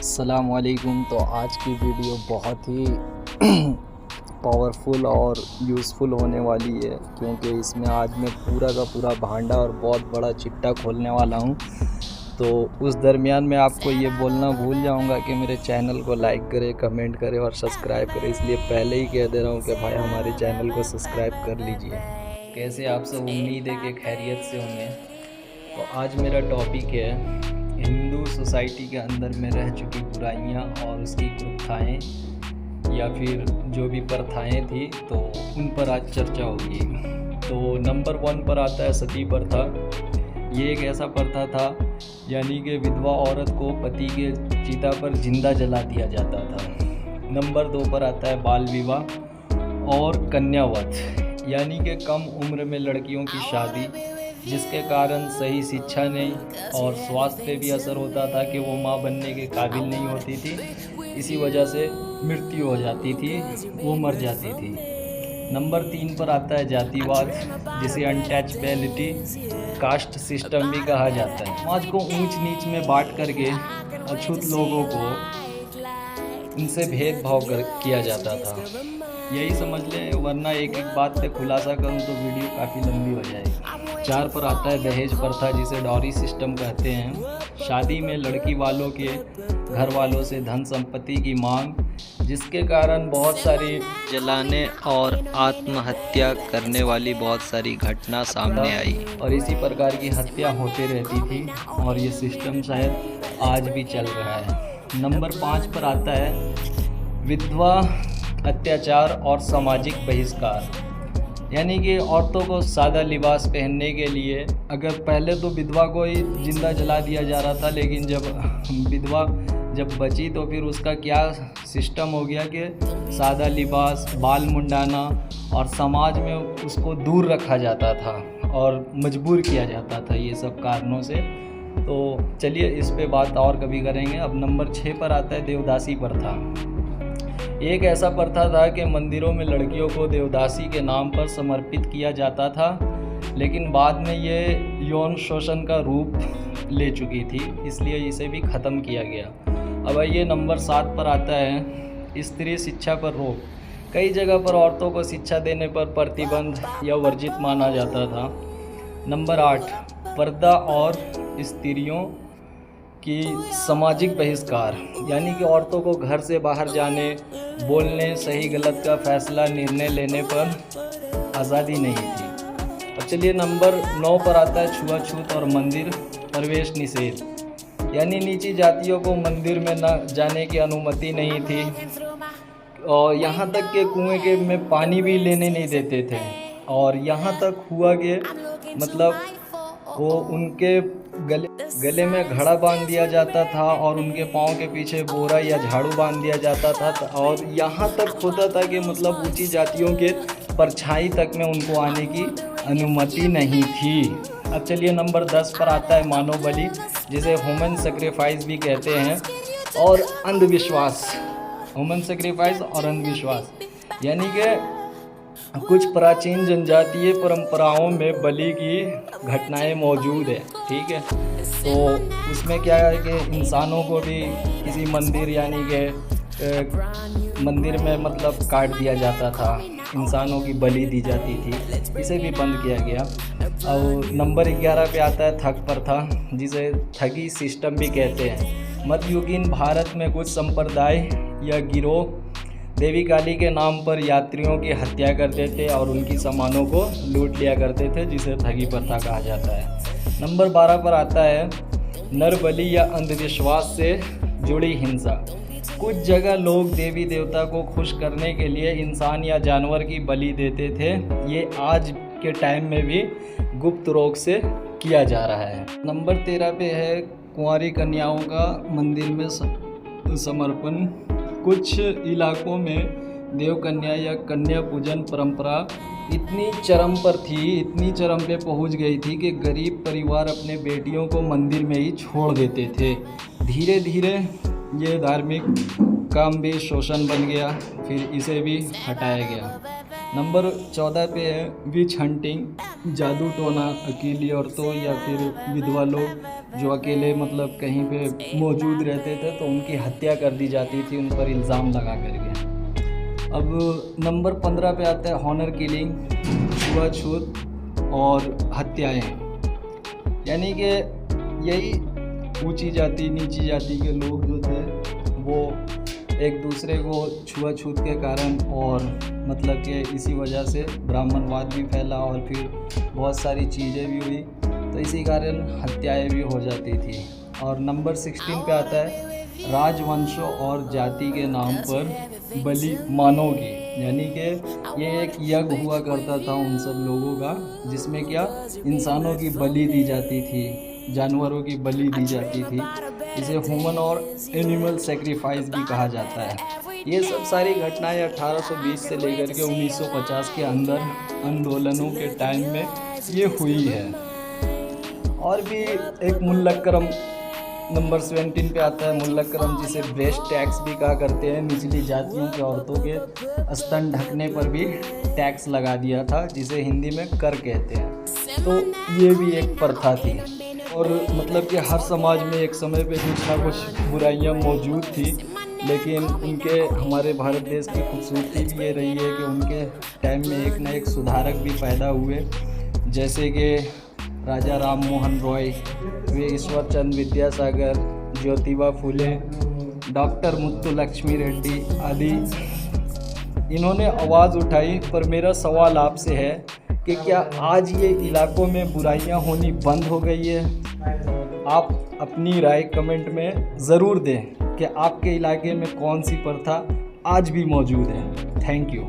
अस्सलामुअलैकुम। तो आज की वीडियो बहुत ही पावरफुल और यूज़फुल होने वाली है, क्योंकि इसमें आज मैं पूरा का पूरा भांडा और बहुत बड़ा चिट्टा खोलने वाला हूं। तो उस दरमियान मैं आपको ये बोलना भूल जाऊंगा कि मेरे चैनल को लाइक करें, कमेंट करें और सब्सक्राइब करें। इसलिए पहले ही कह दे रहा हूं कि भाई हमारे चैनल को सब्सक्राइब कर लीजिए। कैसे आप सब, उम्मीद है कि खैरियत से होंगे। तो आज मेरा टॉपिक है हिंदू सोसाइटी के अंदर में रह चुकी बुराइयां और उसकी कुप्रथाएं या फिर जो भी प्रथाएं थी, तो उन पर आज चर्चा होगी। तो नंबर 1 पर आता है सती प्रथा। ये एक ऐसा प्रथा था, यानी कि विधवा औरत को पति के चिता पर जिंदा जला दिया जाता था। नंबर 2 पर आता है बाल विवाह और कन्यावध, यानी कि कम उम्र में लड़कियों की शादी, जिसके कारण सही शिक्षा नहीं और स्वास्थ्य पे भी असर होता था कि वो माँ बनने के काबिल नहीं होती थी। इसी वजह से मृत्यु हो जाती थी, वो मर जाती थी। नंबर 3 पर आता है जातिवाद, जिसे अनटचबिलिटी कास्ट सिस्टम भी कहा जाता है। समाज को ऊंच नीच में बांट करके अछूत लोगों को उनसे भेदभाव किया जाता था। यही समझ लें, वरना एक एक बात पे खुलासा करूं तो वीडियो काफ़ी लंबी हो जाएगी। 4 पर आता है दहेज प्रथा, जिसे डॉरी सिस्टम कहते हैं। शादी में लड़की वालों के घर वालों से धन संपत्ति की मांग, जिसके कारण बहुत सारी जलाने और आत्महत्या करने वाली बहुत सारी घटना सामने आई और इसी प्रकार की हत्या होती रहती थी और ये सिस्टम शायद आज भी चल रहा है। नंबर 5 पर आता है विधवा अत्याचार और सामाजिक बहिष्कार, यानी कि औरतों को सादा लिबास पहनने के लिए, अगर पहले तो विधवा को ही जिंदा जला दिया जा रहा था, लेकिन जब विधवा बची तो फिर उसका क्या सिस्टम हो गया कि सादा लिबास, बाल मुंडाना और समाज में उसको दूर रखा जाता था और मजबूर किया जाता था ये सब कारणों से। तो चलिए इस पे बात और कभी करेंगे। अब नंबर 6 पर आता है देवदासी प्रथा। एक ऐसा प्रथा था कि मंदिरों में लड़कियों को देवदासी के नाम पर समर्पित किया जाता था, लेकिन बाद में ये यौन शोषण का रूप ले चुकी थी, इसलिए इसे भी ख़त्म किया गया। अब आइए नंबर 7 पर आता है स्त्री शिक्षा पर रोक। कई जगह पर औरतों को शिक्षा देने पर प्रतिबंध या वर्जित माना जाता था। नंबर 8 पर्दा और स्त्रियों की सामाजिक बहिष्कार, यानी कि औरतों को घर से बाहर जाने, बोलने, सही गलत का फैसला निर्णय लेने पर आज़ादी नहीं थी। अब चलिए नंबर 9 पर आता है छुआछूत और मंदिर प्रवेश निषेध, यानी नीची जातियों को मंदिर में न जाने की अनुमति नहीं थी और यहाँ तक कि कुएं के में पानी भी लेने नहीं देते थे। और यहाँ तक हुआ कि मतलब वो उनके गले में घड़ा बांध दिया जाता था और उनके पाँव के पीछे बोरा या झाड़ू बांध दिया जाता था। और यहाँ तक होता था कि मतलब ऊंची जातियों के परछाई तक में उनको आने की अनुमति नहीं थी। अब चलिए नंबर 10 पर आता है मानव बलि, जिसे ह्यूमन सेक्रीफाइस भी कहते हैं, और अंधविश्वास। ह्यूमन सेक्रीफाइस और अंधविश्वास, यानी कि कुछ प्राचीन जनजातीय परंपराओं में बलि की घटनाएं मौजूद है। ठीक है, तो उसमें क्या है कि इंसानों को भी किसी मंदिर, यानी कि मंदिर में मतलब काट दिया जाता था, इंसानों की बलि दी जाती थी, इसे भी बंद किया गया। और नंबर 11 पे आता है ठग प्रथा, जिसे ठगी सिस्टम भी कहते हैं। मध्ययुगीन भारत में कुछ संप्रदाय या गिरोह देवी काली के नाम पर यात्रियों की हत्या करते थे और उनकी सामानों को लूट लिया करते थे, जिसे ठगी प्रथा कहा जाता है। नंबर 12 पर आता है नर बलि या अंधविश्वास से जुड़ी हिंसा। कुछ जगह लोग देवी देवता को खुश करने के लिए इंसान या जानवर की बलि देते थे। ये आज के टाइम में भी गुप्त रोग से किया जा रहा है। नंबर 13 पे है कुंवारी कन्याओं का मंदिर में समर्पण। कुछ इलाकों में देव कन्या या कन्या पूजन परंपरा इतनी चरम पर थी, इतनी चरम पे पहुंच गई थी कि गरीब परिवार अपने बेटियों को मंदिर में ही छोड़ देते थे। धीरे धीरे ये धार्मिक काम भी शोषण बन गया, फिर इसे भी हटाया गया। नंबर 14 पे है विच हंटिंग। जादू टोना अकेली औरतों या फिर विधवा लोग जो अकेले मतलब कहीं पे मौजूद रहते थे तो उनकी हत्या कर दी जाती थी, उन पर इल्ज़ाम लगा करके। अब नंबर 15 पे आता है हॉनर किलिंग, छुआछूत और हत्याएं। यानी कि यही ऊंची जाति नीची जाति के लोग जो थे वो एक दूसरे को छुआछूत के कारण और मतलब कि इसी वजह से ब्राह्मणवाद भी फैला और फिर बहुत सारी चीज़ें भी हुई, तो इसी कारण हत्याएं भी हो जाती थी। और नंबर 16 पे आता है राजवंशों और जाति के नाम पर बलि मानोगी। यानी कि ये एक यज्ञ हुआ करता था उन सब लोगों का जिसमें क्या इंसानों की बलि दी जाती थी, जानवरों की बलि दी जाती थी। इसे ह्यूमन और एनिमल सेक्रीफाइस भी कहा जाता है। ये सब सारी घटनाएं 1820 से लेकर के 1950 के अंदर आंदोलनों के टाइम में ये हुई है। और भी एक मुल्लकरम नंबर 17 पे आता है मुल्लकरम, जिसे ब्रेस्ट टैक्स भी कहा करते हैं। निचली जातियों के औरतों के स्तन ढकने पर भी टैक्स लगा दिया था, जिसे हिंदी में कर कहते हैं। तो ये भी एक प्रथा थी और मतलब कि हर समाज में एक समय पे कुछ ना कुछ बुराइयां मौजूद थी, लेकिन उनके हमारे भारत देश की खूबसूरती भी ये रही है कि उनके टाइम में एक ना एक सुधारक भी पैदा हुए, जैसे कि राजा राम मोहन रॉय, वे ईश्वर चंद्र विद्यासागर, ज्योतिबा फुले, डॉक्टर मुत्तुलक्ष्मी रेड्डी आदि। इन्होंने आवाज़ उठाई। पर मेरा सवाल आपसे है कि क्या आज ये इलाकों में बुराइयां होनी बंद हो गई है? आप अपनी राय कमेंट में ज़रूर दें कि आपके इलाके में कौन सी प्रथा आज भी मौजूद है। Thank you.